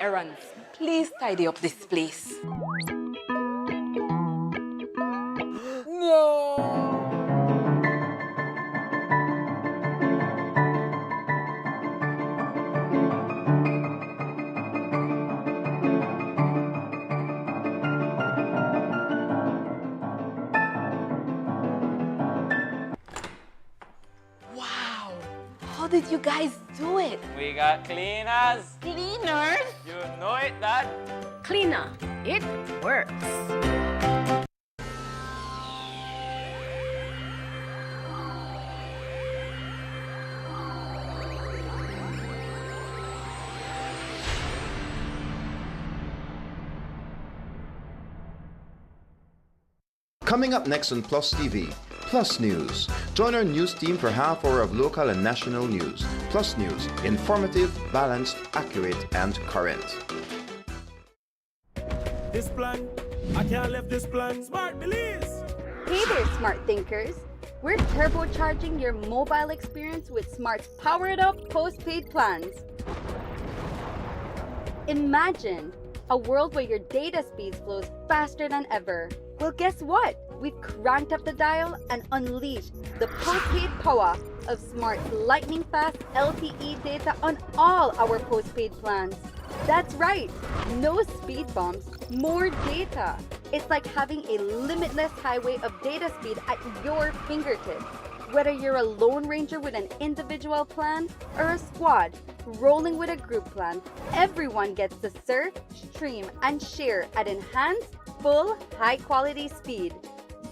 errands. Please tidy up this place. No! Wow! How did you guys do it? We got cleaners. Cleaners? You know it, Dad. Cleaner, it works. Coming up next on Plus TV, Plus News. Join our news team for half hour of local and national news. Plus News, informative, balanced, accurate, and current. This plan, I can't leave this plan. Smart Belize. Hey there, smart thinkers. We're turbocharging your mobile experience with Smart's powered up postpaid plans. Imagine a world where your data speeds flows faster than ever. Well, guess what? We've cranked up the dial and unleashed the postpaid power of Smart's lightning-fast LTE data on all our postpaid plans. That's right, no speed bumps, more data. It's like having a limitless highway of data speed at your fingertips. Whether you're a lone ranger with an individual plan or a squad rolling with a group plan, everyone gets to surf, stream, and share at enhanced, full, high-quality speed.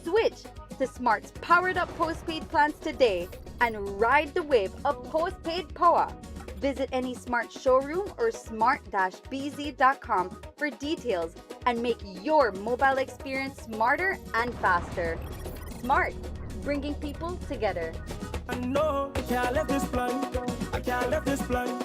Switch to Smart's powered-up postpaid plans today and ride the wave of postpaid power. Visit any Smart showroom or smart-bz.com for details and make your mobile experience smarter and faster. Smart, bringing people together. I know I can't leave this plan. I can't leave this plan.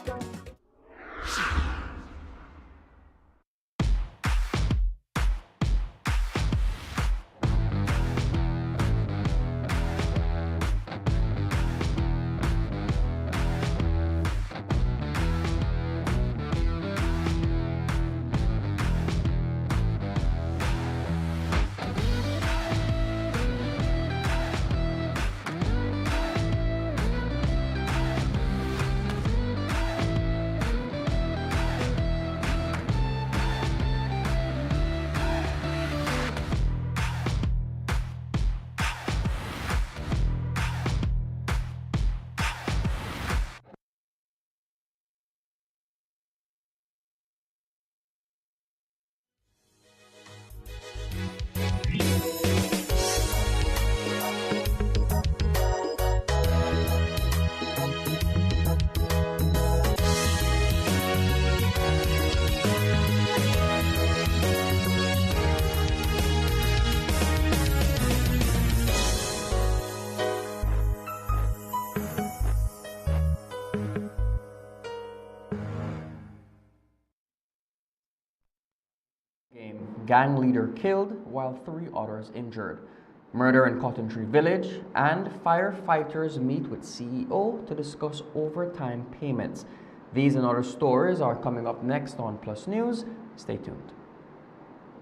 Gang leader killed while 3 others injured. Murder in Cotton Tree Village, and firefighters meet with CEO to discuss overtime payments. These and other stories are coming up next on Plus News. Stay tuned.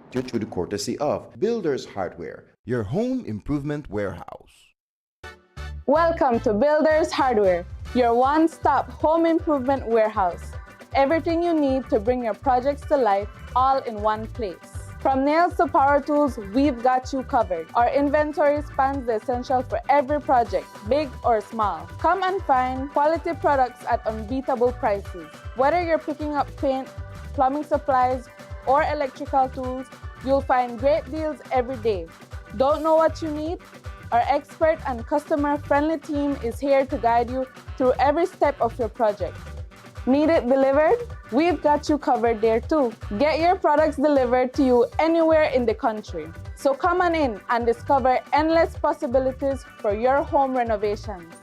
Through the courtesy of Builders Hardware, your home improvement warehouse. Welcome to Builders Hardware, your one-stop home improvement warehouse. Everything you need to bring your projects to life, all in one place. From nails to power tools, we've got you covered. Our inventory spans the essential for every project, big or small. Come and find quality products at unbeatable prices. Whether you're picking up paint, plumbing supplies, or electrical tools, you'll find great deals every day. Don't know what you need? Our expert and customer-friendly team is here to guide you through every step of your project. Need it delivered? We've got you covered there too. Get your products delivered to you anywhere in the country. So come on in and discover endless possibilities for your home renovations.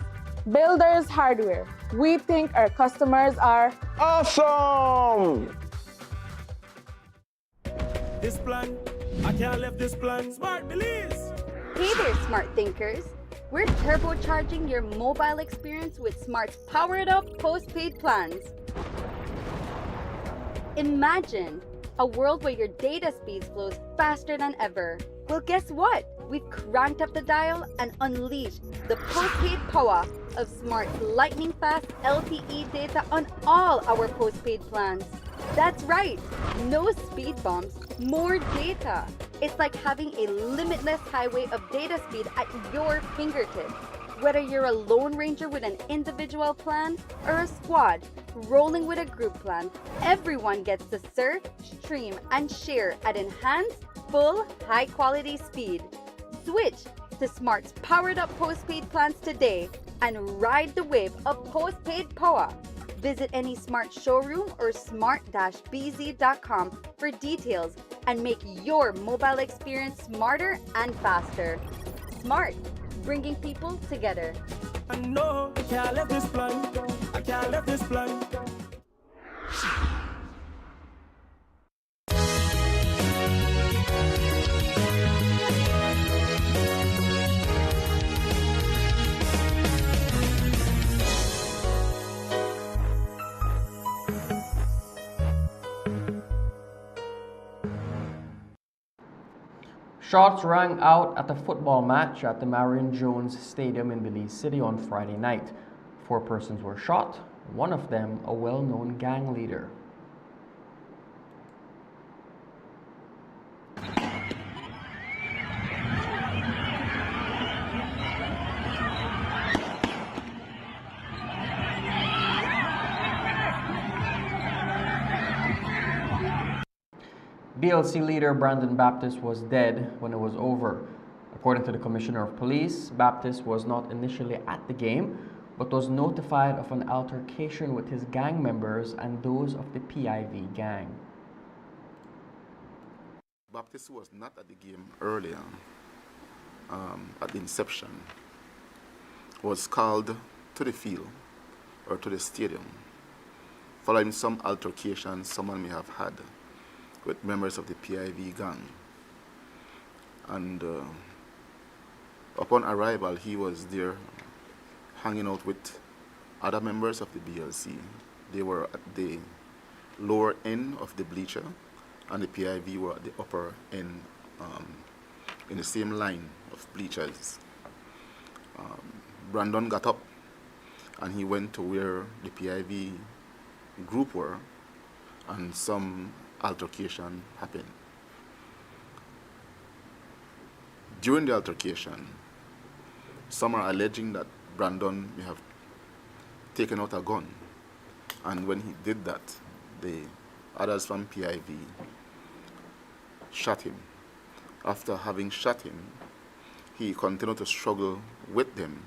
Builders Hardware. We think our customers are awesome! This plan, I can't leave this plan. Smart Belize. Hey there, smart thinkers. We're turbocharging your mobile experience with Smart's powered-up postpaid plans. Imagine a world where your data speeds flows faster than ever. Well, guess what? We've cranked up the dial and unleashed the postpaid power of smart lightning fast LTE data on all our postpaid plans. That's right, no speed bumps, more data. It's like having a limitless highway of data speed at your fingertips. Whether you're a lone ranger with an individual plan or a squad rolling with a group plan, everyone gets to surf, stream, and share at enhanced, full, high-quality speed. Switch to Smart's powered-up postpaid plans today and ride the wave of postpaid power. Visit any Smart showroom or smart-bz.com for details and make your mobile experience smarter and faster. Smart, bringing people together. I know I can't let this blind. I can't let this blind. Shots rang out at a football match at the Marion Jones Stadium in Belize City on Friday night. 4 persons were shot, one of them a well-known gang leader. BLC leader Brandon Baptist was dead when it was over. According to the Commissioner of Police, Baptist was not initially at the game, but was notified of an altercation with his gang members and those of the PIV gang. Baptist was not at the game earlier, at the inception. Was called to the field or to the stadium following some altercation someone may have had with members of the PIV gang. And upon arrival, he was there hanging out with other members of the BLC. They were at the lower end of the bleacher, and the PIV were at the upper end, in the same line of bleachers. Brandon got up and he went to where the PIV group were, and some altercation happened. During the altercation, some are alleging that Brandon may have taken out a gun, and when he did that, the others from PIV shot him. After having shot him, he continued to struggle with them,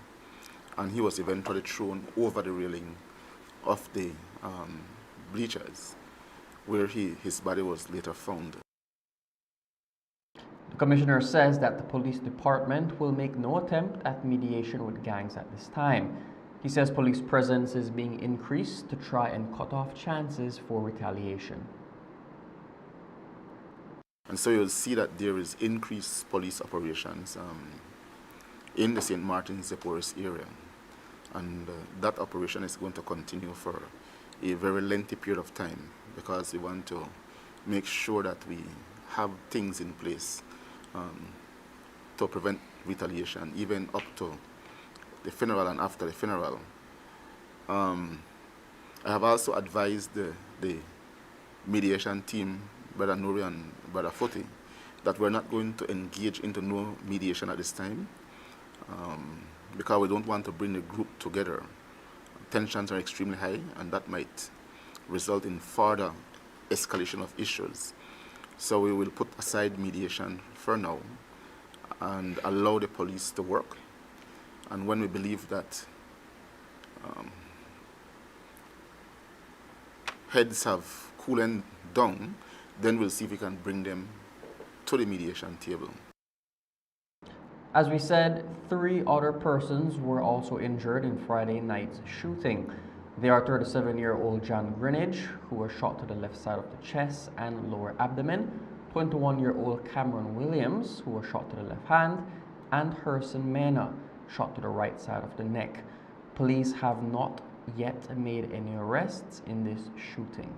and he was eventually thrown over the railing of the bleachers, where his body was later found. The commissioner says that the police department will make no attempt at mediation with gangs at this time. He says police presence is being increased to try and cut off chances for retaliation. And so you'll see that there is increased police operations in the St. Martin's Zephyrus area. And that operation is going to continue for a very lengthy period of time, because we want to make sure that we have things in place to prevent retaliation, even up to the funeral and after the funeral. I have also advised the mediation team, Brother Nuri and Brother Foti, that we're not going to engage into no mediation at this time, because we don't want to bring the group together. Tensions are extremely high, and that might result in further escalation of issues. So we will put aside mediation for now and allow the police to work. And when we believe that heads have cooled down, then we'll see if we can bring them to the mediation table. As we said, 3 other persons were also injured in Friday night's shooting. They are 37-year-old John Greenidge, who was shot to the left side of the chest and lower abdomen, 21-year-old Cameron Williams, who was shot to the left hand, and Herson Mena, shot to the right side of the neck. Police have not yet made any arrests in this shooting.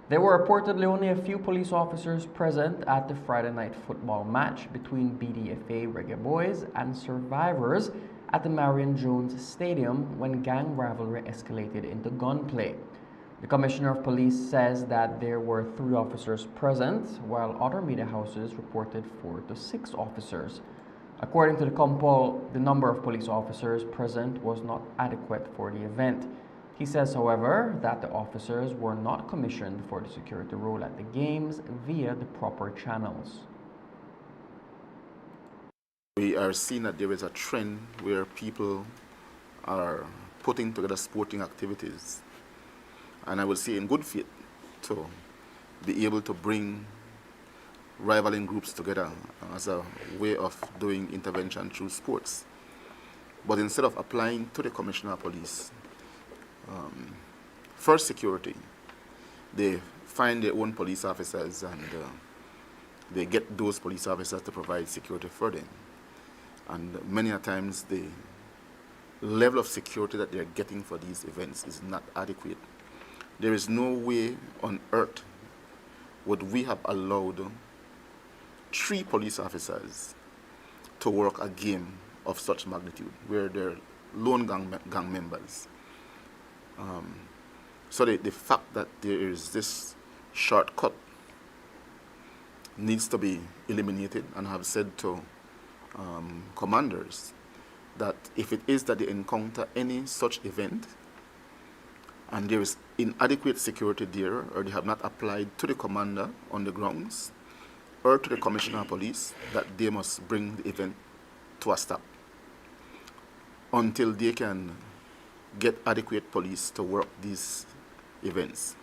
There were reportedly only a few police officers present at the Friday night football match between BDFA Reggae Boys and Survivors at the Marion Jones Stadium when gang rivalry escalated into gunplay. The Commissioner of Police says that there were 3 officers present, while other media houses reported 4 to 6 officers. According to the Compol, the number of police officers present was not adequate for the event. He says, however, that the officers were not commissioned for the security role at the games via the proper channels. We are seeing that there is a trend where people are putting together sporting activities, and I will say in good faith, to be able to bring rivaling groups together as a way of doing intervention through sports. But instead of applying to the Commissioner of Police for security, they find their own police officers and they get those police officers to provide security for them. And many a times the level of security that they're getting for these events is not adequate. There is no way on earth would we have allowed 3 police officers to work a game of such magnitude where they're lone gang members. So the fact that there is this shortcut needs to be eliminated, and I have said to commanders that if it is that they encounter any such event and there is inadequate security there, or they have not applied to the commander on the grounds or to the Commissioner of Police, that they must bring the event to a stop until they can get adequate police to work these events.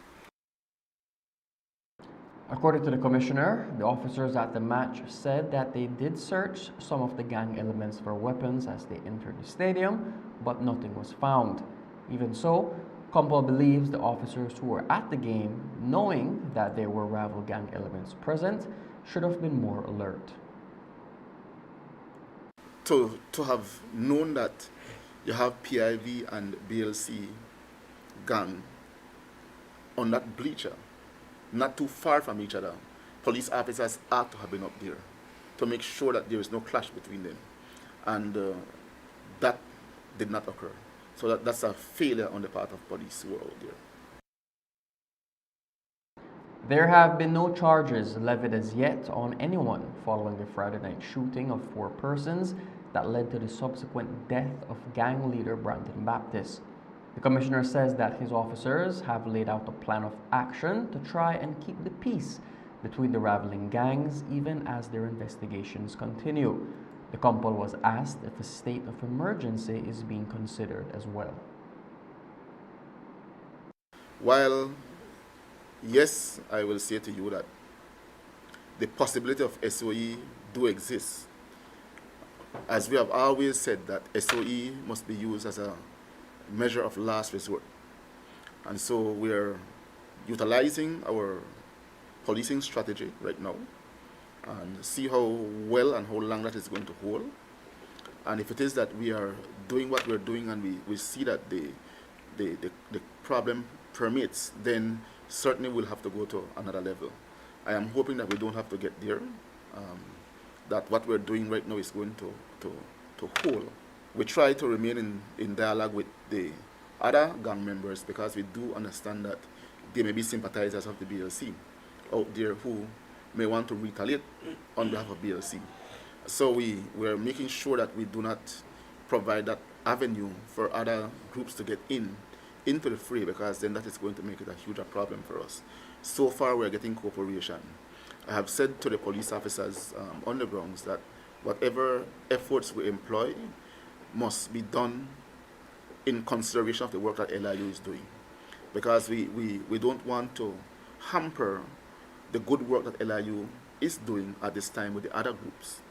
According to the Commissioner, the officers at the match said that they did search some of the gang elements for weapons as they entered the stadium, but nothing was found. Even so, Compol believes the officers who were at the game, knowing that there were rival gang elements present, should have been more alert. To have known that you have PIV and BLC gang on that bleacher, not too far from each other, police officers ought to have been up there to make sure that there is no clash between them. And that did not occur. So that's a failure on the part of police who are out there. There have been no charges levied as yet on anyone following the Friday night shooting of 4 persons that led to the subsequent death of gang leader Brandon Baptist. The Commissioner says that his officers have laid out a plan of action to try and keep the peace between the rivaling gangs even as their investigations continue. The Compol was asked if a state of emergency is being considered as well. While, yes, I will say to you that the possibility of SOE do exist, as we have always said that SOE must be used as a measure of last resort. And so we are utilizing our policing strategy right now and see how well and how long that is going to hold. And if it is that we are doing what we're doing and we see that the problem permits, then certainly we'll have to go to another level. I am hoping that we don't have to get there, that what we're doing right now is going to hold. We try to remain in dialogue with the other gang members because we do understand that there may be sympathizers of the BLC out there who may want to retaliate on behalf of BLC. So we're making sure that we do not provide that avenue for other groups to get into the fray, because then that is going to make it a huge problem for us. So far we're getting cooperation. I have said to the police officers on the grounds that whatever efforts we employ must be done in consideration of the work that LIU is doing, because we don't want to hamper the good work that LIU is doing at this time with the other groups.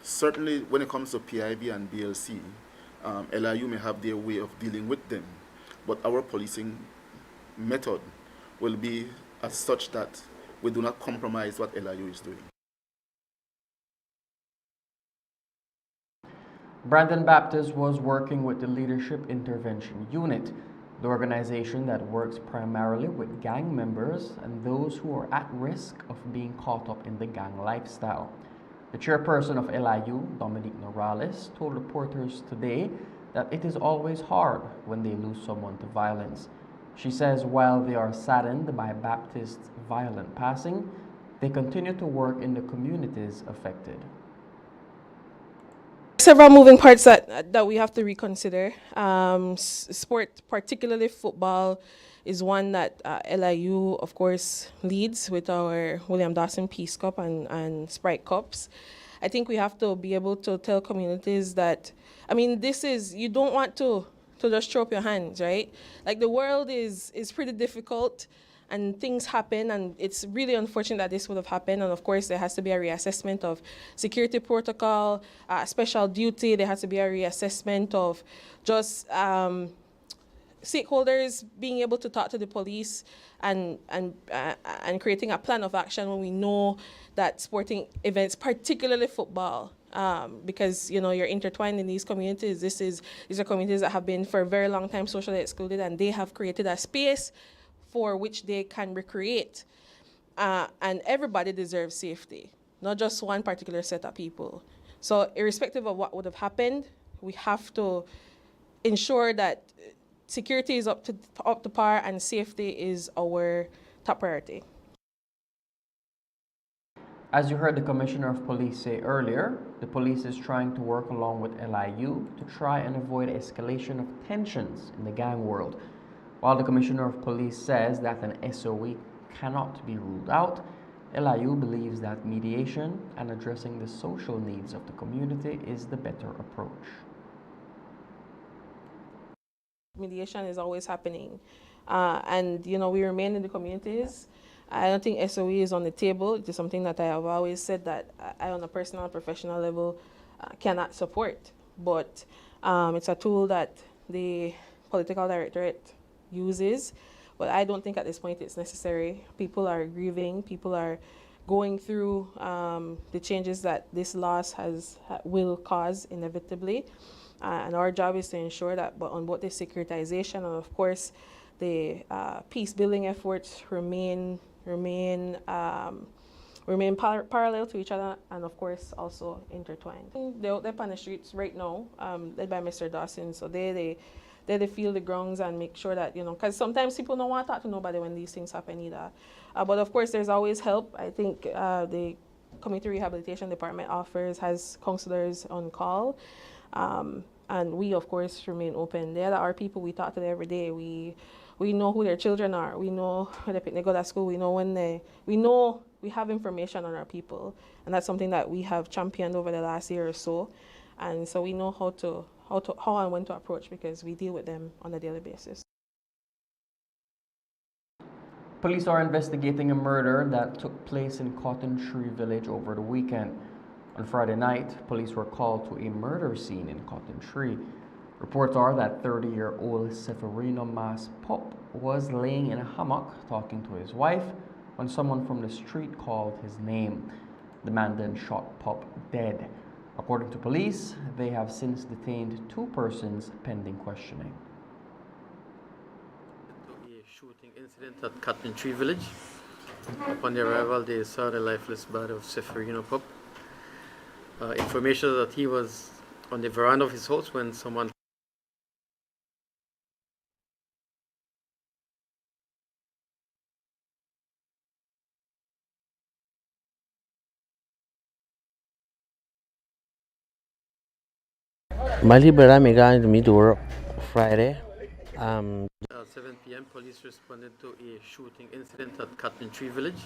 Certainly when it comes to PIV and BLC, LIU may have their way of dealing with them, but our policing method will be as such that we do not compromise what LIU is doing. Brandon Baptist was working with the Leadership Intervention Unit. the organization that works primarily with gang members and those who are at risk of being caught up in the gang lifestyle. The chairperson of LIU, Dominique Norales, told reporters today that it is always hard when they lose someone to violence. She says while they are saddened by Baptist's violent passing, they continue to work in the communities affected. Several moving parts that we have to reconsider. Sport, particularly football, is one that LIU, of course, leads with our William Dawson Peace Cup and Sprite Cups. I think we have to be able to tell communities that, I mean, this is, you don't want to just throw up your hands, right? Like, the world is pretty difficult and things happen, and it's really unfortunate that this would have happened. And of course, there has to be a reassessment of security protocol, special duty. There has to be a reassessment of just stakeholders being able to talk to the police and creating a plan of action when we know that sporting events, particularly football, because you know you're intertwined in these communities. These are communities that have been for a very long time socially excluded, and they have created a space for which they can recreate. And everybody deserves safety, not just one particular set of people. So irrespective of what would have happened, we have to ensure that security is up to par and safety is our top priority. As you heard the Commissioner of Police say earlier, the police is trying to work along with LIU to try and avoid escalation of tensions in the gang world. While the Commissioner of Police says that an SOE cannot be ruled out, LIU believes that mediation and addressing the social needs of the community is the better approach. Mediation is always happening, and you know we remain in the communities. I don't think SOE is on the table. It is something that I have always said that I, on a personal and professional level, cannot support. But it's a tool that the political directorate uses. But I don't think at this point it's necessary. People are grieving. People are going through the changes that this loss will cause inevitably. And our job is to ensure that on both the securitization and, of course, the peace building efforts remain parallel to each other, and of course also intertwined. They're out there on the streets right now, led by Mr. Dawson. So they feel the grounds and make sure that, you know, because sometimes people don't want to talk to nobody when these things happen either. But of course, there's always help. I think the Community Rehabilitation Department has counselors on call. And we, of course, remain open. They are our people. We talk to them every day. We know who their children are. We know when they go to school. We know we have information on our people, and that's something that we have championed over the last year or so. And so we know how and when to approach, because we deal with them on a daily basis. Police are investigating a murder that took place in Cotton Tree Village over the weekend. On Friday night, police were called to a murder scene in Cotton Tree. Reports are that 30-year-old Severino Mas Pop was laying in a hammock talking to his wife when someone from the street called his name. The man then shot Pop dead. According to police, they have since detained 2 persons pending questioning. A shooting incident at Cotton Tree Village. Upon their arrival, they saw the lifeless body of Severino Pop. Information that he was on the veranda of his house when someone Mali brother me going to work Friday. 7 p.m. police responded to a shooting incident at Cotton Tree Village.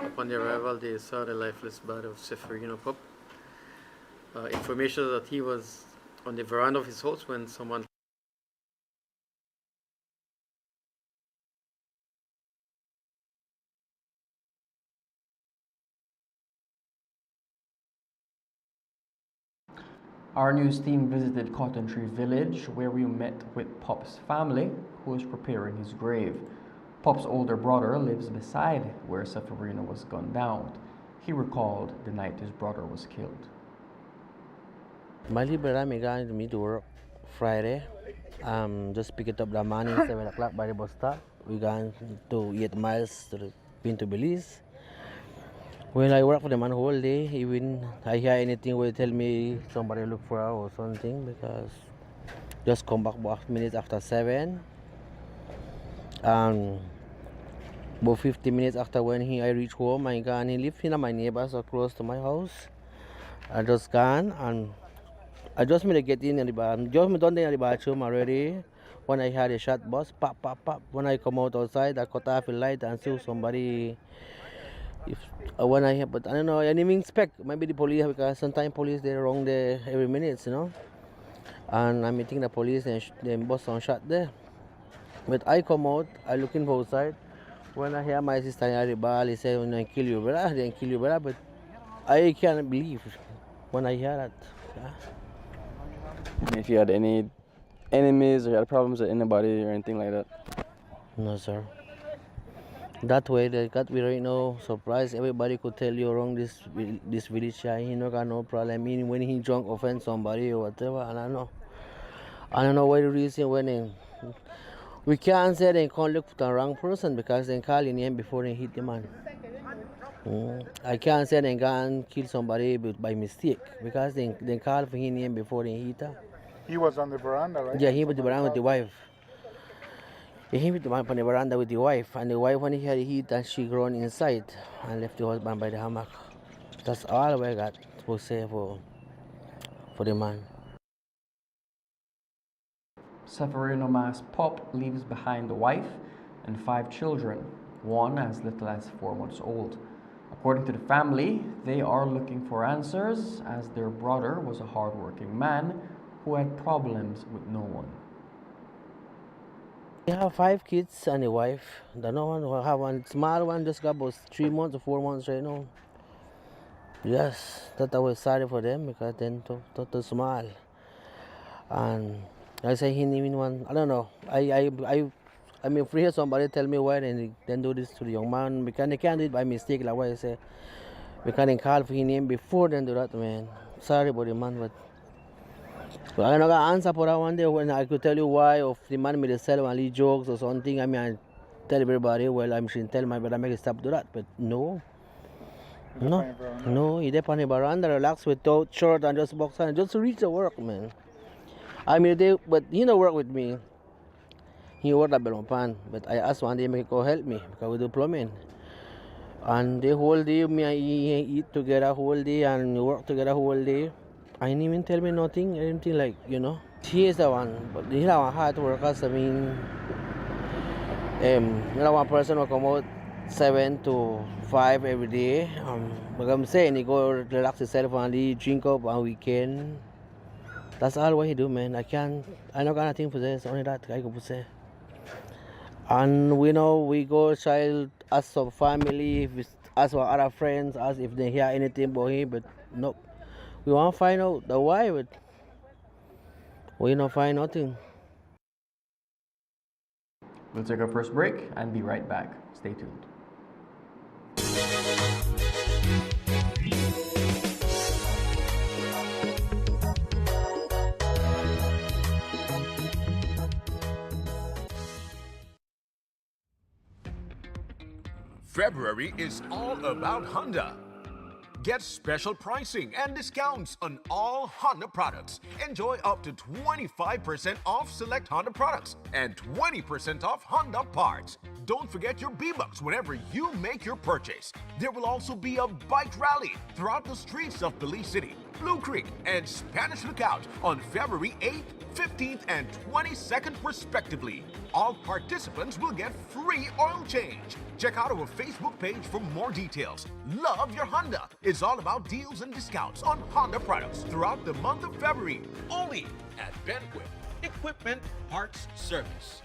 Upon their arrival, they saw the lifeless body of Severino Pop. Information that he was on the veranda of his house when someone Our news team visited Cotton Tree Village, where we met with Pop's family, who is preparing his grave. Pop's older brother lives beside where Severino was gunned down. He recalled the night his brother was killed. Mali brother me going to work Friday. Just pick it up the morning, 7 o'clock by the bus stop. We going to 8 miles to the Pinto Belize. When I work for the man whole day, even I hear anything will tell me somebody look for her or something, because just come back about minutes after 7. About 50 minutes after when I reach home, I gone. He live in my neighbor, so close to my house. I just gone and I just me to get in the bathroom. Just me done in the bathroom already. When I had a shot bus, pop, pop, pop. When I come out outside, I cut off the light and see somebody. If when I but I don't know, I didn't even inspect. Maybe the police, because sometimes police they're wrong there every minute, you know. And I'm meeting the police and the bus on shot there. But I come out, I looking for outside. When I hear my sister in the bar, he said, "When I kill you, brother, then kill you, brother." But I can't believe when I hear that. Yeah. If you had any enemies or you had problems with anybody or anything like that? No, sir. That way they got me right now surprised. Everybody could tell you wrong this village guy. He no got no problem. I mean, when he drunk offend somebody or whatever, and I don't know what the reason when we can't say they can't look for the wrong person because they call your name before they hit the man. I can't say they can't kill somebody by mistake because they call for his name before they hit her. He was on the veranda, right? Yeah, he was on the veranda with the wife. He went on the veranda with the wife, and the wife, when he had heat, and she grown inside and left the husband by the hammock. That's all I got to say for the man. Severino Mas Pop leaves behind a wife and 5 children, one as little as 4 months old. According to the family, they are looking for answers as their brother was a hardworking man who had problems with no one. We have 5 kids and a wife. The no one will have one small one, just got about 3 months or 4 months right now. Yes, that I was sorry for them because then too small. And I say he need one. I don't know. I'm afraid somebody tell me why then do this to the young man because they can't do it by mistake. Like what I say, we can't call for his name before then do that, man. Sorry about the man, but I'm not gonna answer for that one day when I could tell you why, or if the man made a sell and leave jokes or something. I mean, I tell everybody, well, I shouldn't tell my brother make a stop do that, but no. No, he dep on the veranda, relax without shirt and just box and just reach the work, man. I mean, but he don't work with me. He work at Belompan, but I asked one day make go help me because we do plumbing. And the whole day, me and he eat together whole day and work together whole day. I didn't even tell me nothing, anything like, you know. He is the one, but he's not hard workers. I mean, one person will come out 7 to 5 every day. Like I'm saying, he go relax himself and he drink up on weekend. That's all what he do, man. I don't got nothing for this, only that I could say. And we know we go child as some family, as our other friends, as if they hear anything about him, but nope. We want to find out the why, but we don't find nothing. We'll take our first break and be right back. Stay tuned. February is all about Honda. Get special pricing and discounts on all Honda products. Enjoy up to 25% off select Honda products and 20% off Honda parts. Don't forget your B-Bucks whenever you make your purchase. There will also be a bike rally throughout the streets of Belize City, Blue Creek, and Spanish Lookout on February 8th, 15th, and 22nd respectively. All participants will get free oil change. Check out our Facebook page for more details. Love your Honda. It's all about deals and discounts on Honda products throughout the month of February. Only at Benquip Equipment Parts Service.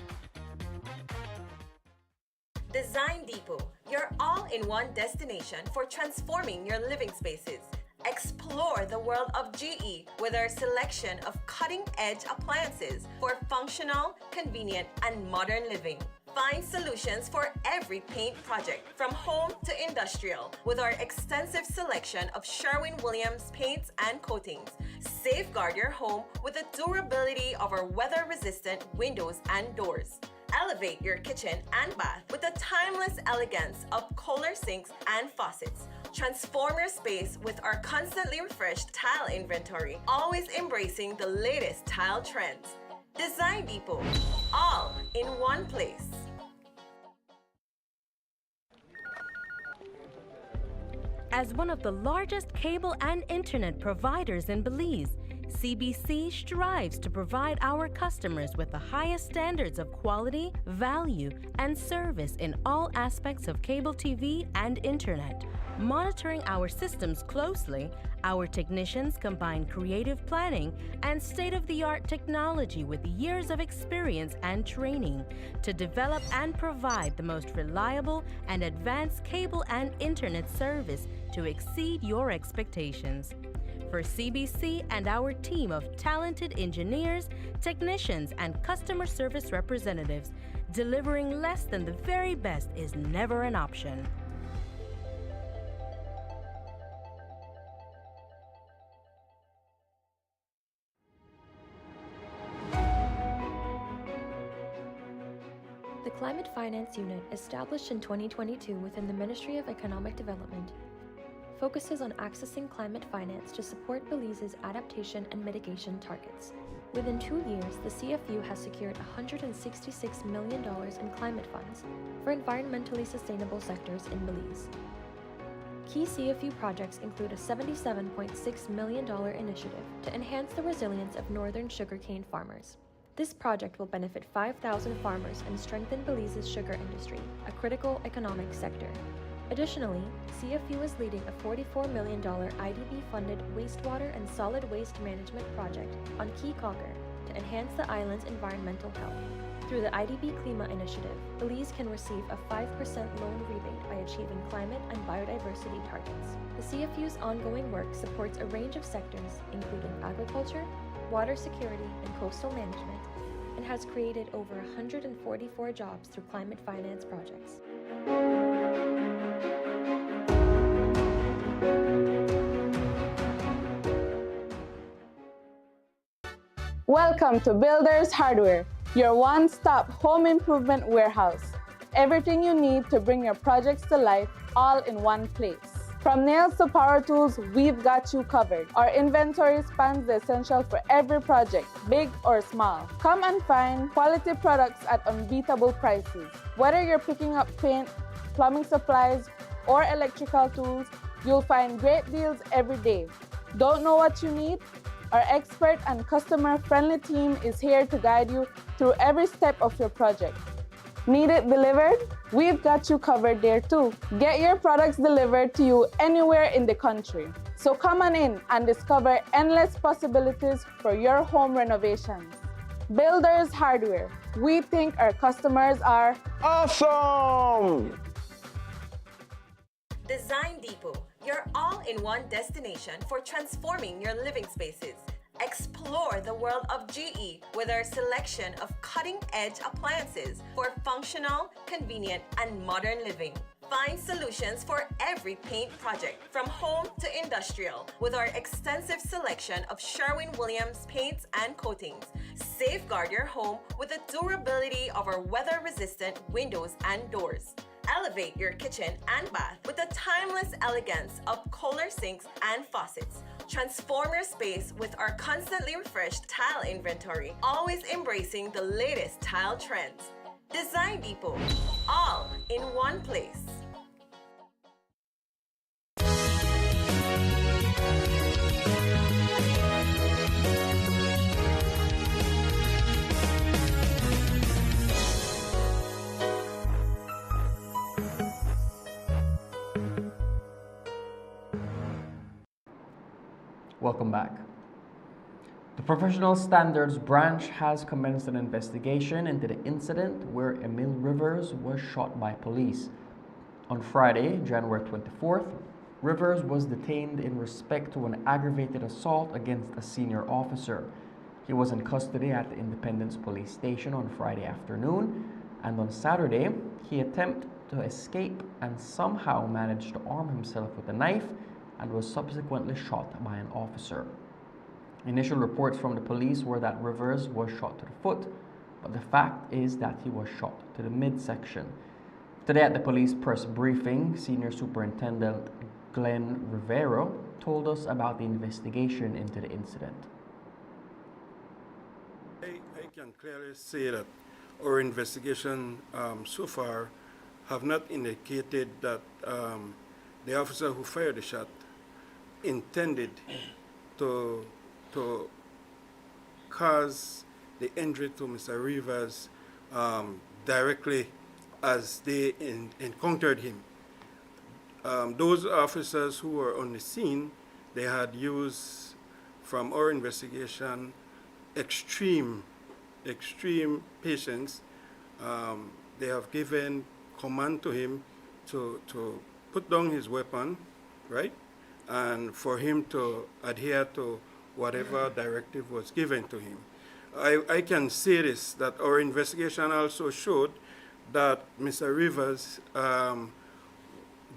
Design Depot, your all-in-one destination for transforming your living spaces. Explore the world of GE with our selection of cutting-edge appliances for functional, convenient, and modern living. Find solutions for every paint project, from home to industrial, with our extensive selection of Sherwin-Williams paints and coatings. Safeguard your home with the durability of our weather-resistant windows and doors. Elevate your kitchen and bath with the timeless elegance of Kohler sinks and faucets. Transform your space with our constantly refreshed tile inventory, always embracing the latest tile trends. Design Depot, all in one place. As one of the largest cable and internet providers in Belize, CBC strives to provide our customers with the highest standards of quality, value, and service in all aspects of cable TV and internet. Monitoring our systems closely, our technicians combine creative planning and state-of-the-art technology with years of experience and training to develop and provide the most reliable and advanced cable and internet service to exceed your expectations. For CBC and our team of talented engineers, technicians, and customer service representatives, delivering less than the very best is never an option. The Climate Finance Unit, established in 2022 within the Ministry of Economic Development, focuses on accessing climate finance to support Belize's adaptation and mitigation targets. Within 2 years, the CFU has secured $166 million in climate funds for environmentally sustainable sectors in Belize. Key CFU projects include a $77.6 million initiative to enhance the resilience of northern sugarcane farmers. This project will benefit 5,000 farmers and strengthen Belize's sugar industry, a critical economic sector. Additionally, CFU is leading a $44 million IDB-funded wastewater and solid waste management project on Key Cocker to enhance the island's environmental health. Through the IDB Klima initiative, Belize can receive a 5% loan rebate by achieving climate and biodiversity targets. The CFU's ongoing work supports a range of sectors, including agriculture, water security, and coastal management, and has created over 144 jobs through climate finance projects. Welcome to Builders Hardware, your one-stop home improvement warehouse. Everything you need to bring your projects to life, all in one place. From nails to power tools, we've got you covered. Our inventory spans the essential for every project, big or small. Come and find quality products at unbeatable prices. Whether you're picking up paint, plumbing supplies, or electrical tools, you'll find great deals every day. Don't know what you need? Our expert and customer-friendly team is here to guide you through every step of your project. Need it delivered? We've got you covered there too. Get your products delivered to you anywhere in the country. So come on in and discover endless possibilities for your home renovations. Builders Hardware. We think our customers are awesome! Design Depot, your all-in-one destination for transforming your living spaces. Explore the world of GE with our selection of cutting-edge appliances for functional, convenient, and modern living. Find solutions for every paint project, from home to industrial, with our extensive selection of Sherwin-Williams paints and coatings. Safeguard your home with the durability of our weather-resistant windows and doors. Elevate your kitchen and bath with the timeless elegance of Kohler sinks and faucets. Transform your space with our constantly refreshed tile inventory, always embracing the latest tile trends. Design Depot, all in one place. Welcome back. The Professional Standards Branch has commenced an investigation into the incident where Emil Rivers was shot by police. On Friday, January 24th, Rivers was detained in respect to an aggravated assault against a senior officer. He was in custody at the Independence Police Station on Friday afternoon And on Saturday, he attempted to escape and somehow managed to arm himself with a knife and was subsequently shot by an officer. Initial reports from the police were that Rivers was shot to the foot, but the fact is that he was shot to the midsection. Today at the police press briefing, Senior Superintendent Glenn Rivero told us about the investigation into the incident. I can clearly say that our investigation so far have not indicated that the officer who fired the shot intended to cause the injury to Mr. Rivers directly as they encountered him. Those officers who were on the scene, they had used, from our investigation, extreme patience. They have given command to him to put down his weapon, right? And for him to adhere to whatever directive was given to him. I can say this, that our investigation also showed that Mr. Rivers,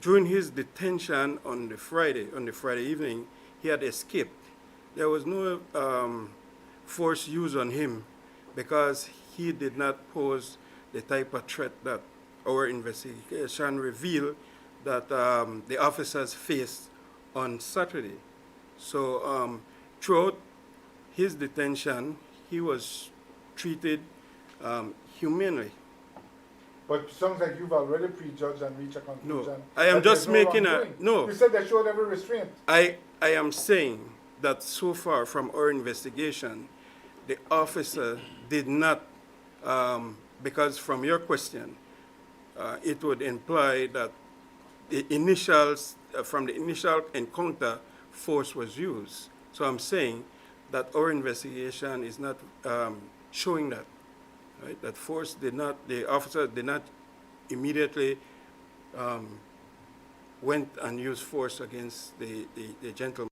during his detention on the Friday evening, he had escaped. There was no force used on him because he did not pose the type of threat that our investigation revealed that the officers faced on Saturday. So throughout his detention, he was treated humanely. But it sounds like you've already prejudged and reached a conclusion. No, I am just making no. You said they showed every restraint. I am saying that so far from our investigation, the officer did not, because from your question, it would imply that the initials, from the initial encounter, force was used. So I'm saying that our investigation is not showing that. Right? That force did not, the officer did not immediately went and used force against the gentleman.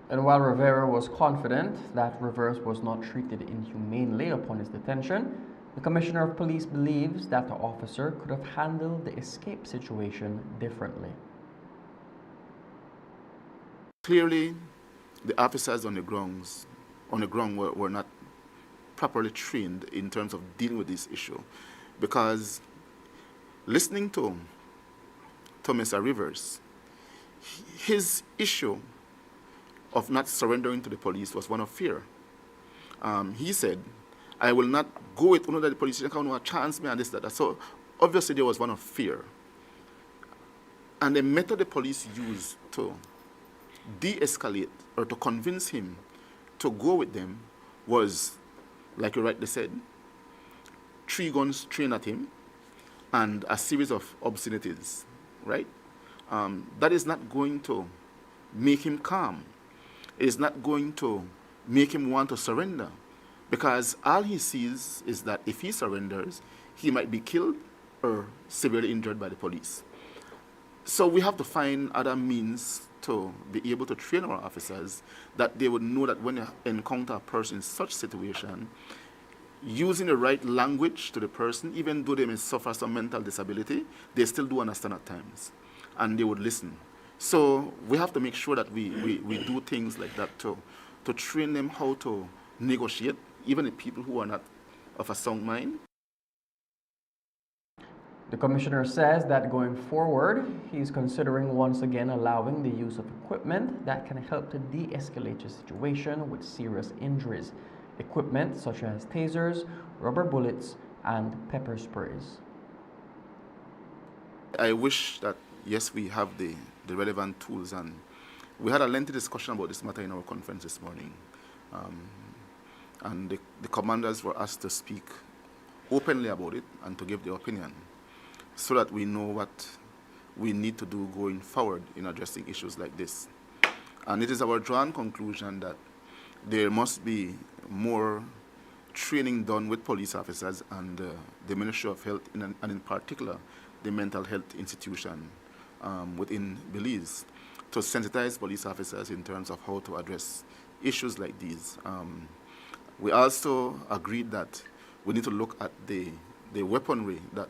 And while Rivera was confident that Rivers was not treated inhumanely upon his detention, the Commissioner of Police believes that the officer could have handled the escape situation differently. Clearly, the officers on the ground were not properly trained in terms of dealing with this issue, because listening to Mr. Rivers, his issue of not surrendering to the police was one of fear. He said, I will not go with another police station, can't chance me and this, that. So obviously there was one of fear. And the method the police used to de-escalate or to convince him to go with them was, like you rightly said, 3 guns trained at him and a series of obscenities, right? That is not going to make him calm. It is not going to make him want to surrender, because all he sees is that if he surrenders, he might be killed or severely injured by the police. So we have to find other means to be able to train our officers that they would know that when they encounter a person in such situation, using the right language to the person, even though they may suffer some mental disability, they still do understand at times, and they would listen. So we have to make sure that we do things like that to train them how to negotiate, even the people who are not of a sound mind. The Commissioner says that going forward, he's considering once again allowing the use of equipment that can help to de-escalate a situation with serious injuries. Equipment such as tasers, rubber bullets, and pepper sprays. I wish that, yes, we have the relevant tools, and we had a lengthy discussion about this matter in our conference this morning. And the commanders were asked to speak openly about it and to give their opinion, so that we know what we need to do going forward in addressing issues like this. And it is our drawn conclusion that there must be more training done with police officers and the Ministry of Health, and in particular the mental health institution within Belize, to sensitize police officers in terms of how to address issues like these. We also agreed that we need to look at the weaponry that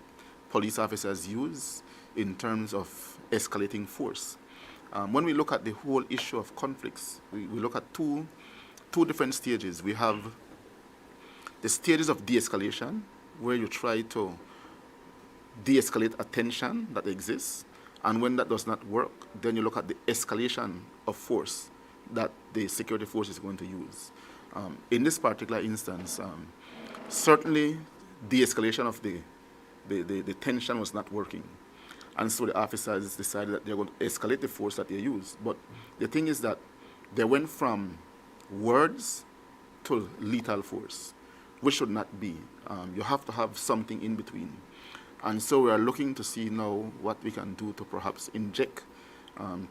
police officers use in terms of escalating force. When we look at the whole issue of conflicts, we look at two different stages. We have the stages of de-escalation, where you try to de-escalate a tension that exists, and when that does not work, then you look at the escalation of force that the security force is going to use. In this particular instance, certainly de-escalation of the tension was not working. And so the officers decided that they're going to escalate the force that they use. But the thing is that they went from words to lethal force, which should not be. You have to have something in between. And so we are looking to see now what we can do to perhaps inject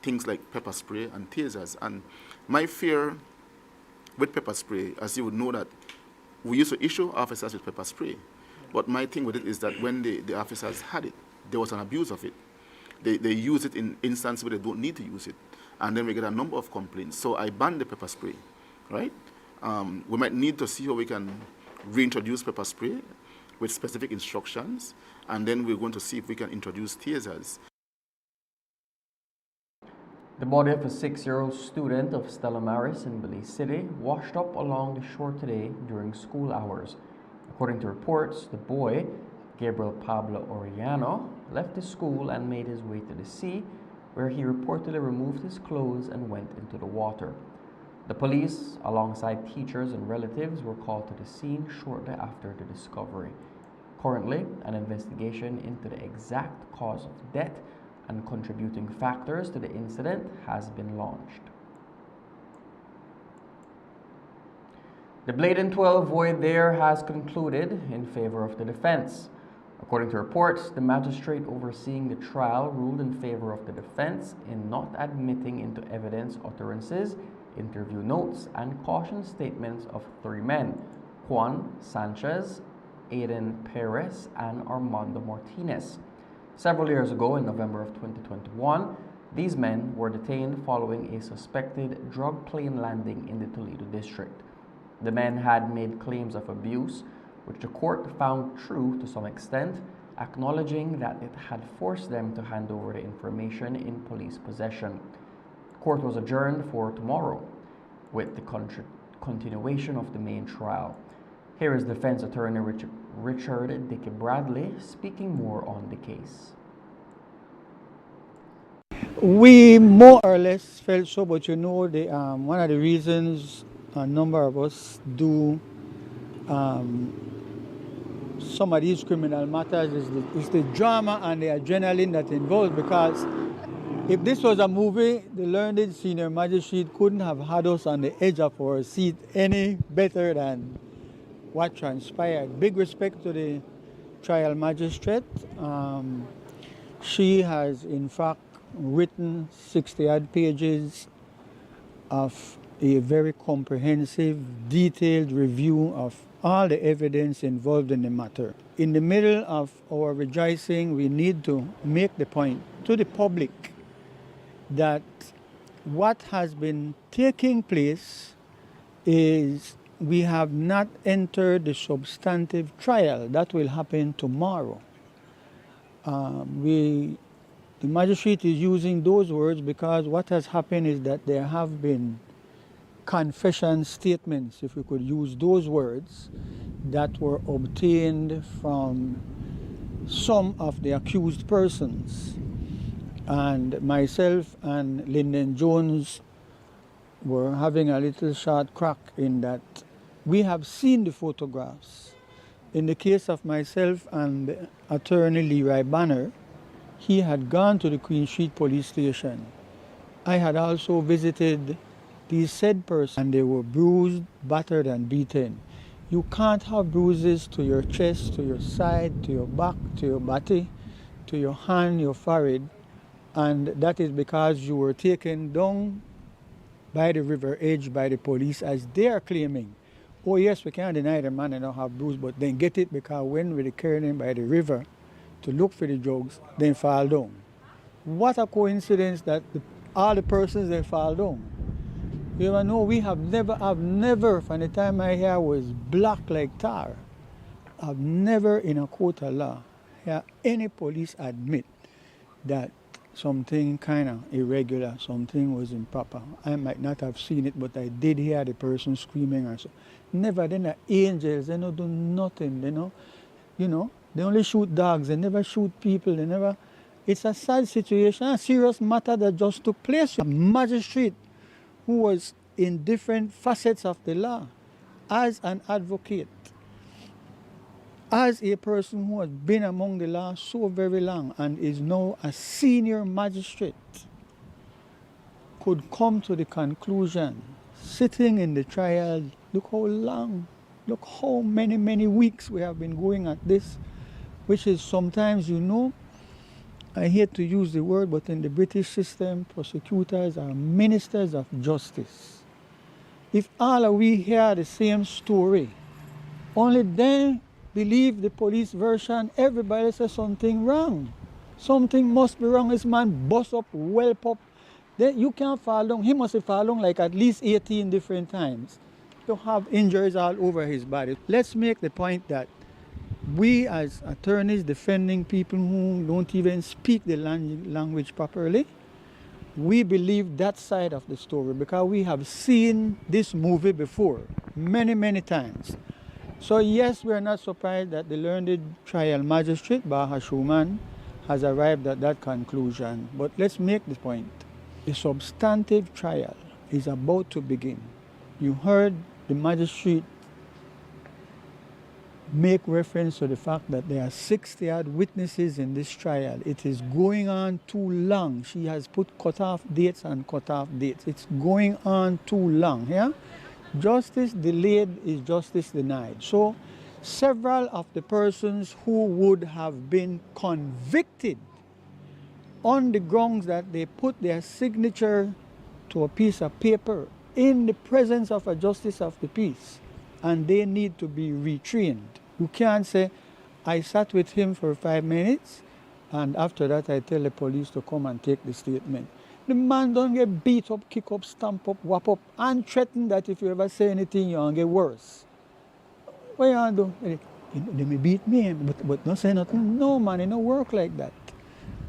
things like pepper spray and tasers. And my fear with pepper spray, as you would know, that we used to issue officers with pepper spray. But my thing with it is that when the officers had it, there was an abuse of it. They use it in instances where they don't need to use it. And then we get a number of complaints. So I banned the pepper spray, right? We might need to see how we can reintroduce pepper spray with specific instructions. And then we're going to see if we can introduce tasers. The body of a 6-year-old student of Stella Maris in Belize City washed up along the shore today during school hours. According to reports, the boy, Gabriel Pablo Oriano, left the school and made his way to the sea, where he reportedly removed his clothes and went into the water. The police, alongside teachers and relatives, were called to the scene shortly after the discovery. Currently, an investigation into the exact cause of death and contributing factors to the incident has been launched. The Bladen 12 voir dire has concluded in favor of the defense. According to reports, the magistrate overseeing the trial ruled in favor of the defense in not admitting into evidence utterances, interview notes, and caution statements of 3 men: Juan Sanchez, Aiden Perez, and Armando Martinez. Several years ago, in November of 2021, these men were detained following a suspected drug plane landing in the Toledo district. The men had made claims of abuse, which the court found true to some extent, acknowledging that it had forced them to hand over the information in police possession. The court was adjourned for tomorrow, with the continuation of the main trial. Here is defense attorney Richard Dickey Bradley speaking more on the case. We more or less felt so, but you know, one of the reasons a number of us do some of these criminal matters is the drama and the adrenaline that's involved, because if this was a movie, the learned senior magistrate couldn't have had us on the edge of our seat any better than what transpired. Big respect to the trial magistrate. She has in fact written 60-odd pages of a very comprehensive, detailed review of all the evidence involved in the matter. In the middle of our rejoicing, we need to make the point to the public that what has been taking place is we have not entered the substantive trial. That will happen tomorrow. The magistrate is using those words because what has happened is that there have been confession statements, if we could use those words, that were obtained from some of the accused persons. And myself and Lyndon Jones were having a little short crack in that we have seen the photographs. In the case of myself and attorney Leroy Banner, he had gone to the Queen Street Police Station. I had also visited these said persons, and they were bruised, battered, and beaten. You can't have bruises to your chest, to your side, to your back, to your body, to your hand, your forehead, and that is because you were taken down by the river edge by the police, as they are claiming. Oh yes, we can't deny the man and don't have bruise, but then get it because when we carried him by the river to look for the drugs, then fall down. What a coincidence that all the persons they fall down. You know, we have never, from the time my hair was black like tar, I've never in a court of law heard any police admit that something kind of irregular, something was improper. I might not have seen it, but I did hear the person screaming or so. Never, they're not angels, they don't do nothing, they only shoot dogs, they never shoot people, they never. It's a sad situation, a serious matter that just took place. A magistrate who was in different facets of the law, as an advocate, as a person who has been among the law so very long and is now a senior magistrate, could come to the conclusion, sitting in the trial, look how long, look how many weeks we have been going at this, which is sometimes, I hate to use the word, but in the British system, prosecutors are ministers of justice. If all of we hear the same story, only then believe the police version, everybody says something wrong. Something must be wrong. This man bust up, whelp up. Then you can't fall down. He must have fallen down like at least 18 different times to have injuries all over his body. Let's make the point that we as attorneys defending people who don't even speak the language properly, we believe that side of the story because we have seen this movie before many times. So yes, we are not surprised that the learned trial magistrate, Baha Schumann, has arrived at that conclusion. But let's make the point. The substantive trial is about to begin. You heard the magistrate make reference to the fact that there are 60-odd witnesses in this trial. It is going on too long. She has put cut-off dates and cut-off dates. It's going on too long. Yeah? Justice delayed is justice denied. So several of the persons who would have been convicted on the grounds that they put their signature to a piece of paper in the presence of a justice of the peace, and they need to be retrained. You can't say, I sat with him for 5 minutes, and after that I tell the police to come and take the statement. The man don't get beat up, kick up, stamp up, whop up, and threaten that if you ever say anything, you're going to get worse. What you going to do? They may beat me, but not say nothing. No, man, it don't work like that.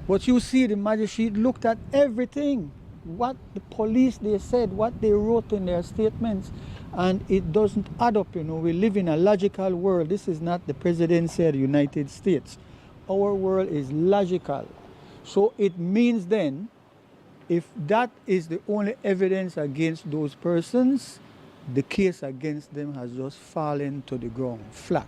But you see, the magistrate looked at everything. What the police, they said, what they wrote in their statements, and it doesn't add up, We live in a logical world. This is not the presidency of the United States. Our world is logical. So it means then, if that is the only evidence against those persons, the case against them has just fallen to the ground, flat.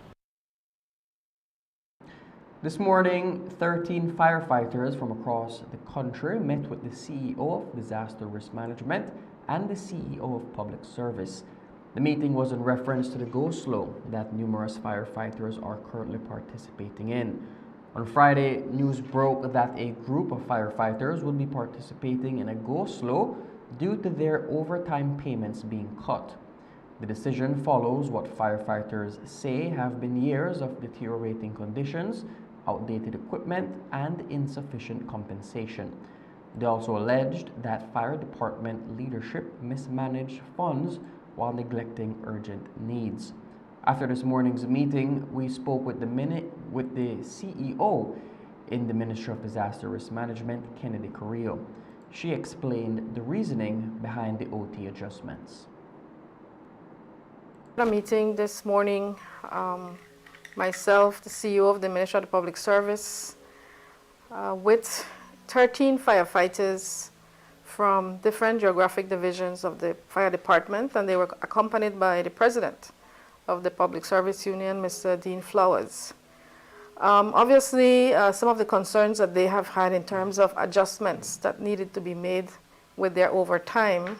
This morning, 13 firefighters from across the country met with the CEO of Disaster Risk Management and the CEO of Public Service. The meeting was in reference to the go-slow that numerous firefighters are currently participating in. On Friday, news broke that a group of firefighters would be participating in a go-slow due to their overtime payments being cut. The decision follows what firefighters say have been years of deteriorating conditions, outdated equipment, and insufficient compensation. They also alleged that fire department leadership mismanaged funds while neglecting urgent needs. After this morning's meeting, we spoke with the CEO in the Ministry of Disaster Risk Management, Kennedy Carrillo. She explained the reasoning behind the OT adjustments. A meeting this morning, myself, the CEO of the Ministry of the Public Service, with 13 firefighters from different geographic divisions of the fire department, and they were accompanied by the president of the Public Service Union, Mr. Dean Flowers. Obviously, some of the concerns that they have had in terms of adjustments that needed to be made with their overtime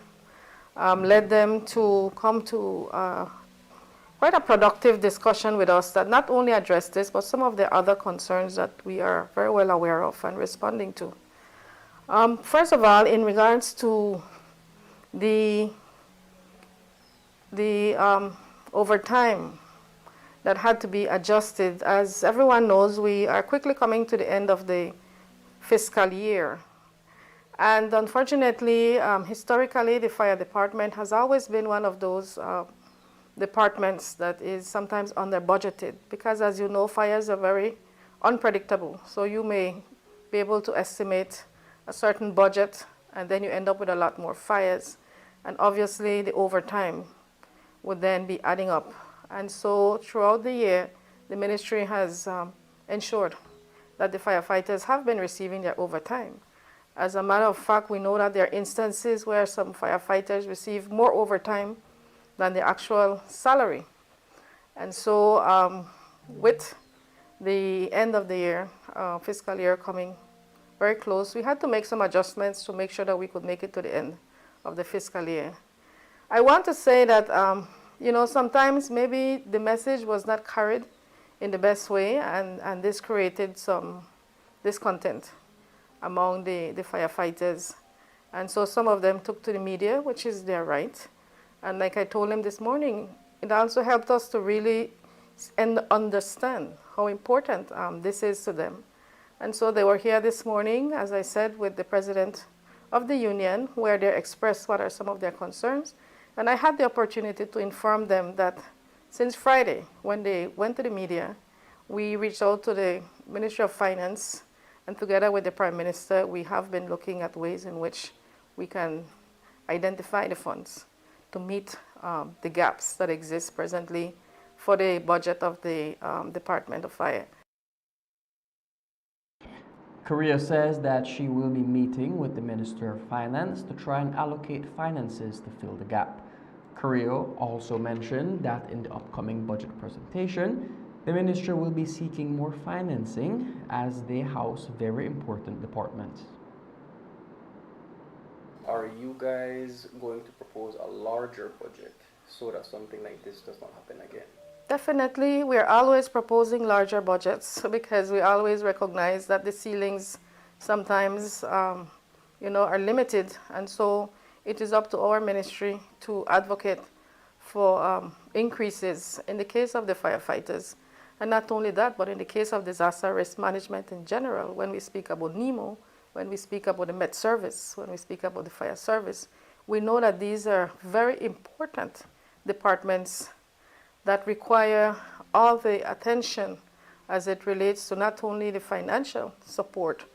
led them to come to quite a productive discussion with us that not only addressed this, but some of the other concerns that we are very well aware of and responding to. First of all, in regards to the overtime that had to be adjusted, as everyone knows, we are quickly coming to the end of the fiscal year. And unfortunately, historically, the fire department has always been one of those departments that is sometimes under budgeted, because as you know, fires are very unpredictable. So you may be able to estimate a certain budget and then you end up with a lot more fires. And obviously the overtime would then be adding up. And so throughout the year, the ministry has ensured that the firefighters have been receiving their overtime. As a matter of fact, we know that there are instances where some firefighters receive more overtime than the actual salary. And so with the end of the year, fiscal year coming very close, we had to make some adjustments to make sure that we could make it to the end of the fiscal year. I want to say that, you know, sometimes maybe the message was not carried in the best way, and this created some discontent among the firefighters. And so some of them took to the media, which is their right. And like I told them this morning, it also helped us to really understand how important this is to them. And so they were here this morning, as I said, with the president of the union, where they expressed what are some of their concerns. And I had the opportunity to inform them that since Friday, when they went to the media, we reached out to the Ministry of Finance, and together with the Prime Minister, we have been looking at ways in which we can identify the funds to meet the gaps that exist presently for the budget of the Department of Fire. Korea says that she will be meeting with the Minister of Finance to try and allocate finances to fill the gap. Korea also mentioned that in the upcoming budget presentation, the ministry will be seeking more financing as they house very important departments. Are you guys going to propose a larger budget so that something like this does not happen again? Definitely, we are always proposing larger budgets because we always recognize that the ceilings sometimes, you know, are limited, and so it is up to our ministry to advocate for increases in the case of the firefighters. And not only that, but in the case of disaster risk management in general, when we speak about NEMO, when we speak about the Met Service, when we speak about the Fire Service, we know that these are very important departments that require all the attention as it relates to not only the financial support,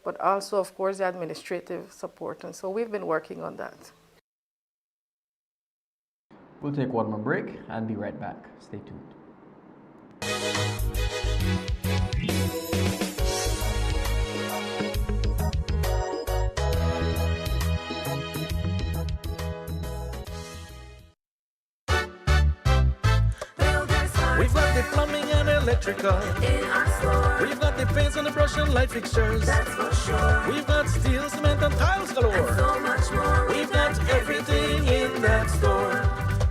but also, of course, the administrative support. And so we've been working on that. We'll take one more break and be right back. Stay tuned. We've got the plumbing and electrical in our store. We've got the paints and the brush and light fixtures. That's for sure. We've got steel, cement, and tiles galore. And so much more. We've got everything in that store.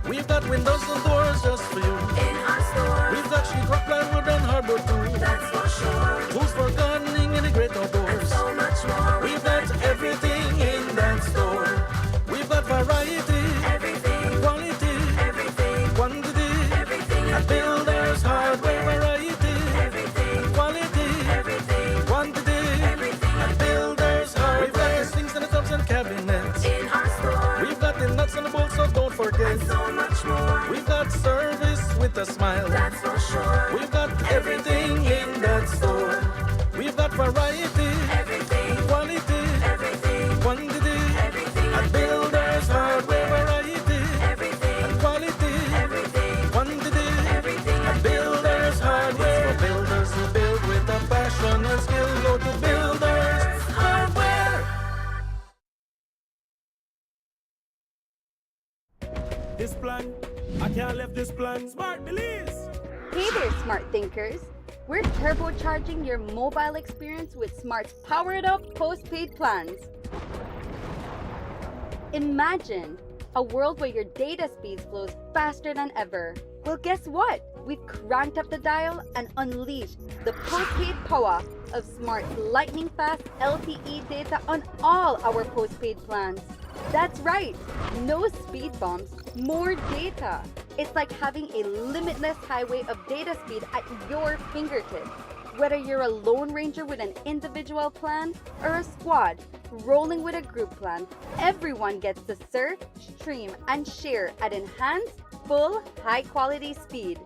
We've got windows and doors just for you. In our store. We've got sheetrock, plywood, and hardwood too. That's for sure. Tools for gardening in the great outdoors. And so much more. We've got everything in that store. We've got variety. Everything. Quality. Everything. Quantity. Everything. At Builders Hardware, variety. Everything. Quality. Everything. Quantity. Everything. At Builders Hardware. We've got the sinks and the tubs and cabinets. In our store. We've got the nuts and the bolts, so don't forget. And so much more. We've got service with a smile. That's for sure. We've got everything in that store. We've got variety. Everything. Quality. Everything. Quantity. Everything. At Builders Hardware, variety. Everything. And quality. Everything. Quantity. Everything. At Builders Hardware. It's for builders who build with a passion and skill. Go to Builders Hardware. This plan, I can't leave this plan. Smart Belize. Hey there, smart thinkers. We're turbocharging your mobile experience with Smart's powered up postpaid plans. Imagine a world where your data speeds flows faster than ever. Well, guess what? We've cranked up the dial and unleashed the postpaid power of Smart's lightning fast LTE data on all our postpaid plans. That's right, no speed bumps, more data. It's like having a limitless highway of data speed at your fingertips. Whether you're a lone ranger with an individual plan or a squad rolling with a group plan, everyone gets to surf, stream, and share at enhanced, full, high-quality speed.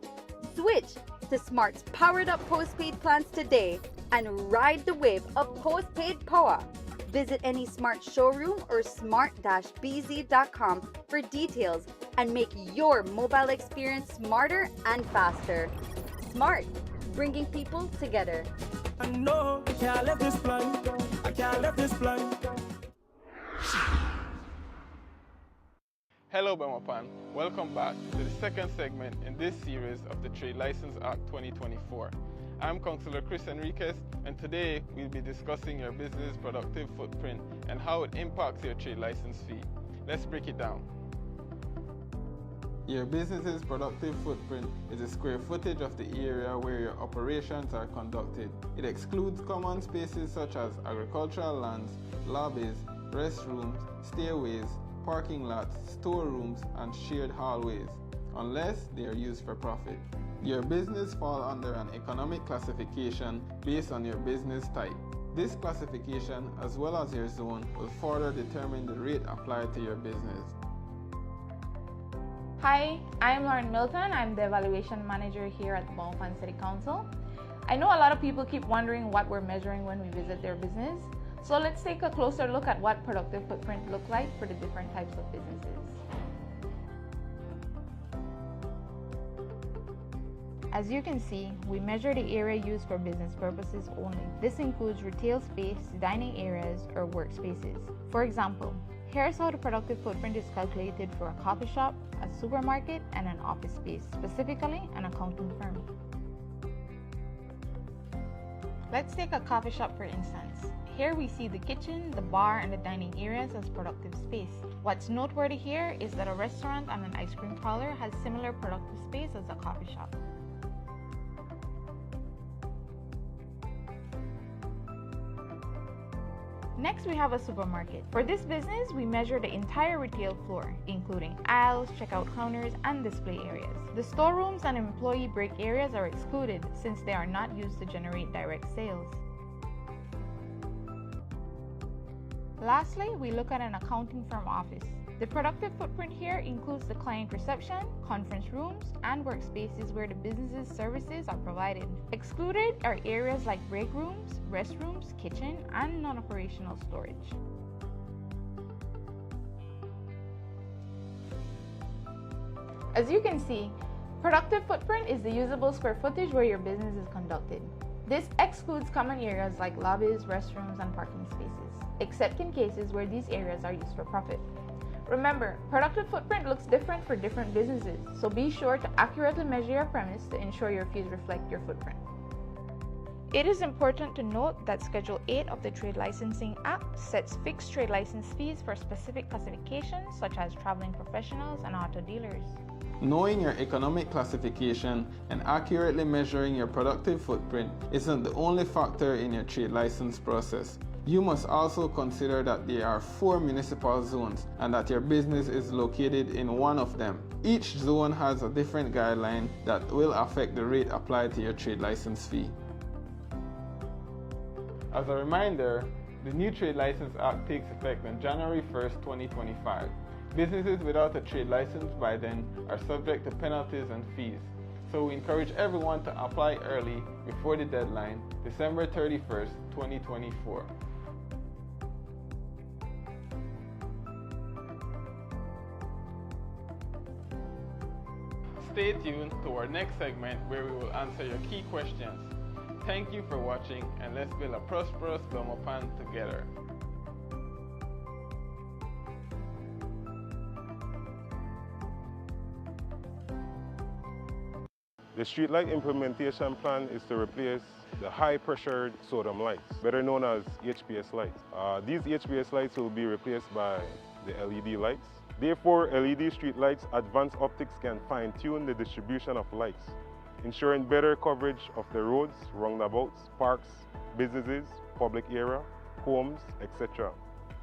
Switch to Smart's powered-up postpaid plans today and ride the wave of postpaid power. Visit any Smart showroom or smart-bz.com for details and make your mobile experience smarter and faster. Smart, bringing people together. I know I can't let this blind. I can't let this blind. Hello Belmopan, welcome back to the second segment in this series of the Trade License Act 2024. I'm Councillor Chris Enriquez, and today we'll be discussing your business productive footprint and how it impacts your trade license fee. Let's break it down. Your business's productive footprint is the square footage of the area where your operations are conducted. It excludes common spaces such as agricultural lands, lobbies, restrooms, stairways, parking lots, storerooms, and shared hallways, unless they are used for profit. Your business falls under an economic classification based on your business type. This classification, as well as your zone, will further determine the rate applied to your business. Hi, I'm Lauren Milton. I'm the Evaluation Manager here at the Belmopan City Council. I know a lot of people keep wondering what we're measuring when we visit their business, so let's take a closer look at what productive footprint looks like for the different types of businesses. As you can see, we measure the area used for business purposes only. This includes retail space, dining areas, or workspaces. For example, here's how the productive footprint is calculated for a coffee shop, a supermarket, and an office space, specifically an accounting firm. Let's take a coffee shop for instance. Here we see the kitchen, the bar, and the dining areas as productive space. What's noteworthy here is that a restaurant and an ice cream parlor has similar productive space as a coffee shop. Next, we have a supermarket. For this business, we measure the entire retail floor, including aisles, checkout counters, and display areas. The storerooms and employee break areas are excluded since they are not used to generate direct sales. Lastly, we look at an accounting firm office. The productive footprint here includes the client reception, conference rooms, and workspaces where the business's services are provided. Excluded are areas like break rooms, restrooms, kitchen, and non-operational storage. As you can see, productive footprint is the usable square footage where your business is conducted. This excludes common areas like lobbies, restrooms, and parking spaces, except in cases where these areas are used for profit. Remember, productive footprint looks different for different businesses, so be sure to accurately measure your premise to ensure your fees reflect your footprint. It is important to note that Schedule 8 of the Trade Licensing Act sets fixed trade license fees for specific classifications such as traveling professionals and auto dealers. Knowing your economic classification and accurately measuring your productive footprint isn't the only factor in your trade license process. You must also consider that there are 4 municipal zones and that your business is located in one of them. Each zone has a different guideline that will affect the rate applied to your trade license fee. As a reminder, the new Trade License Act takes effect on January 1st, 2025. Businesses without a trade license by then are subject to penalties and fees. So we encourage everyone to apply early before the deadline, December 31st, 2024. Stay tuned to our next segment where we will answer your key questions. Thank you for watching, and let's build a prosperous Belmopan together. The streetlight implementation plan is to replace the high-pressured sodium lights, better known as HPS lights. These HPS lights will be replaced by the LED lights. Therefore, LED street lights advanced optics can fine-tune the distribution of lights, ensuring better coverage of the roads, roundabouts, parks, businesses, public area, homes, etc.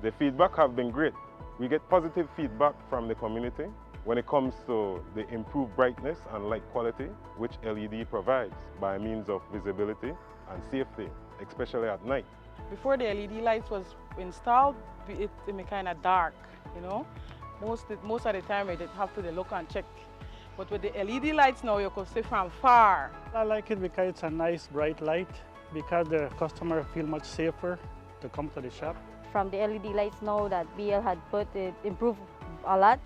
The feedback have been great. We get positive feedback from the community when it comes to the improved brightness and light quality which LED provides by means of visibility and safety, especially at night. Before the LED lights was installed, it was kind of dark, you know. Most of the time, they have to look and check But with the LED lights now, you could see from far. I like it because it's a nice bright light, because the customer feel much safer to come to the shop. From the LED lights now that BL had put, it improved a lot.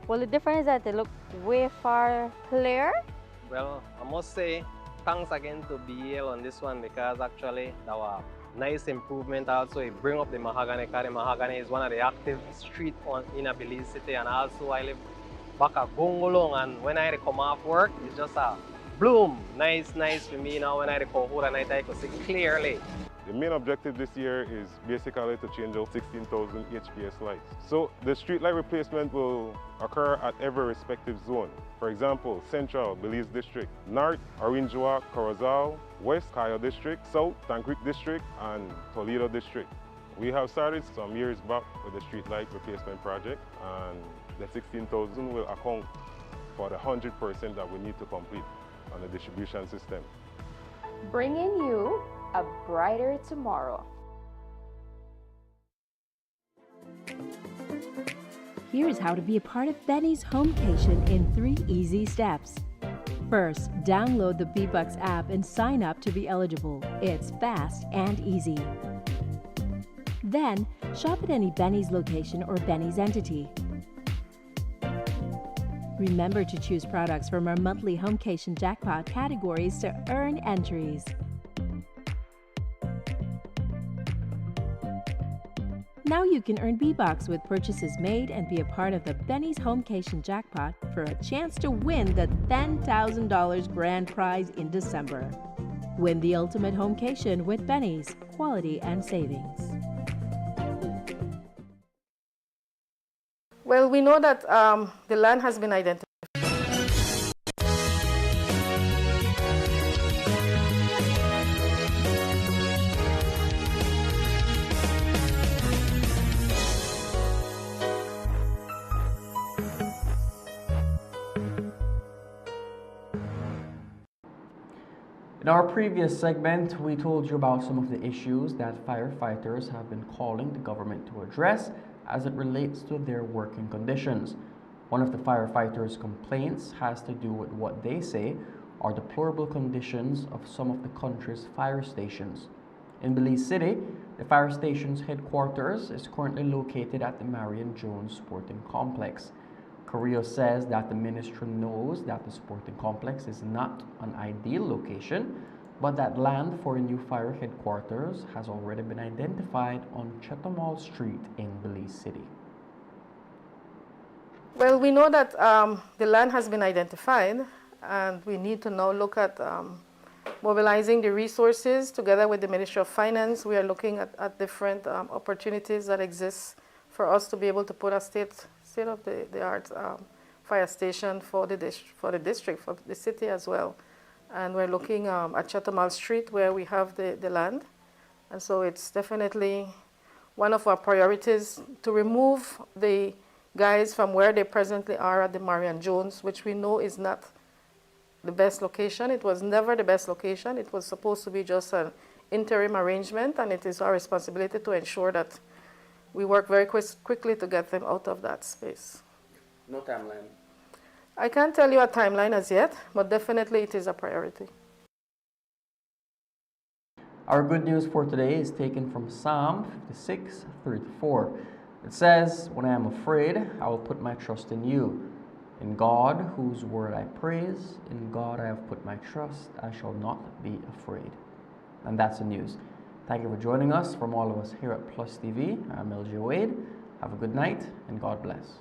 Well, the difference is that they look way far clear. Well, I must say thanks again to BL on this one, because actually that was nice improvement. Also, it bring up the mahogany, because the mahogany is one of the active street in a Belize City, and also I live back at Gongolong, and when I come off work, it's just a bloom. Nice for me now. When I go home at night, I can see clearly. The main objective this year is basically to change out 16,000 HPS lights. So the street light replacement will occur at every respective zone. For example, Central, Belize District, North, Orinjoa, Corozal, West, Cayo District, South, Tancreek District, and Toledo District. We have started some years back with the street light replacement project, and the 16,000 will account for the 100% that we need to complete on the distribution system. Bringing you a brighter tomorrow. Here's how to be a part of Benny's Homecation in 3 easy steps. First, download the B-Bucks app and sign up to be eligible. It's fast and easy. Then, shop at any Benny's location or Benny's entity. Remember to choose products from our monthly Homecation jackpot categories to earn entries. Now you can earn B-Bucks with purchases made and be a part of the Benny's Homecation jackpot for a chance to win the $10,000 grand prize in December. Win the ultimate Homecation with Benny's, quality and savings. Well, we know that the land has been identified. In our previous segment, we told you about some of the issues that firefighters have been calling the government to address as it relates to their working conditions. One of the firefighters' complaints has to do with what they say are deplorable conditions of some of the country's fire stations. In Belize City, the fire station's headquarters is currently located at the Marion Jones Sporting Complex. Carrillo says that the ministry knows that the sporting complex is not an ideal location, but that land for a new fire headquarters has already been identified on Chetumal Street in Belize City. Well, we know that the land has been identified, and we need to now look at mobilizing the resources together with the Ministry of Finance. We are looking at different opportunities that exist for us to be able to put a state-of-the-art fire station for the district, for the city as well. And we're looking at Chetumal Street where we have the land. And so it's definitely one of our priorities to remove the guys from where they presently are at the Marion Jones, which we know is not the best location. It was never the best location. It was supposed to be just an interim arrangement, and it is our responsibility to ensure that we work very quickly to get them out of that space. No timeline. I can't tell you a timeline as yet, but definitely it is a priority. Our good news for today is taken from Psalm 56:3-4. It says, "When I am afraid, I will put my trust in you. In God, whose word I praise, in God I have put my trust, I shall not be afraid." And that's the news. Thank you for joining us. From all of us here at PlusTV, I'm LJ Wade. Have a good night, and God bless.